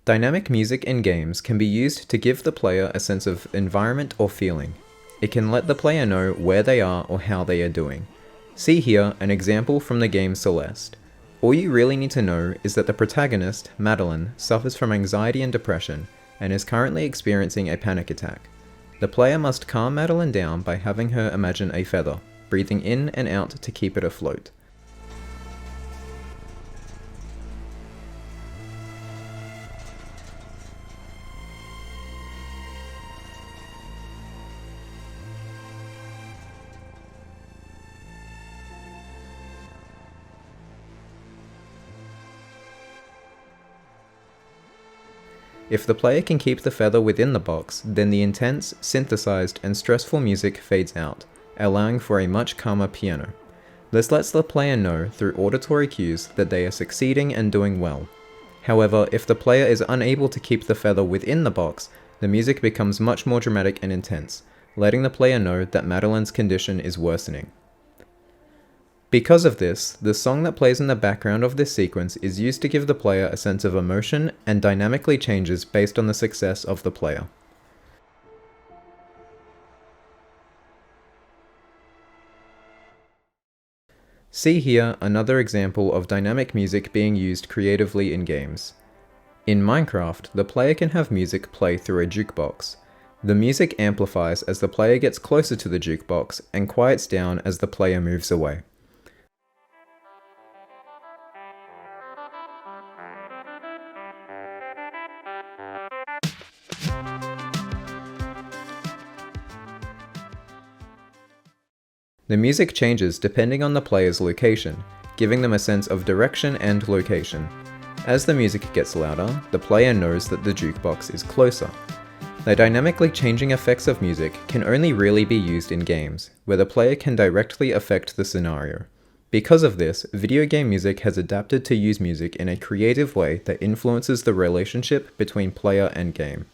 Dynamic music in games can be used to give the player a sense of environment or feeling. It can let the player know where they are or how they are doing. See here an example from the game Celeste. All you really need to know is that the protagonist, Madeline, suffers from anxiety and depression, and is currently experiencing a panic attack. The player must calm Madeline down by having her imagine a feather, breathing in and out to keep it afloat. If the player can keep the feather within the box, then the intense, synthesized, and stressful music fades out, allowing for a much calmer piano. This lets the player know through auditory cues that they are succeeding and doing well. However, if the player is unable to keep the feather within the box, the music becomes much more dramatic and intense, letting the player know that Madeline's condition is worsening. Because of this, the song that plays in the background of this sequence is used to give the player a sense of emotion and dynamically changes based on the success of the player. See here another example of dynamic music being used creatively in games. In Minecraft, the player can have music play through a jukebox. The music amplifies as the player gets closer to the jukebox and quiets down as the player moves away. The music changes depending on the player's location, giving them a sense of direction and location. As the music gets louder, the player knows that the jukebox is closer. The dynamically changing effects of music can only really be used in games, where the player can directly affect the scenario. Because of this, video game music has adapted to use music in a creative way that influences the relationship between player and game.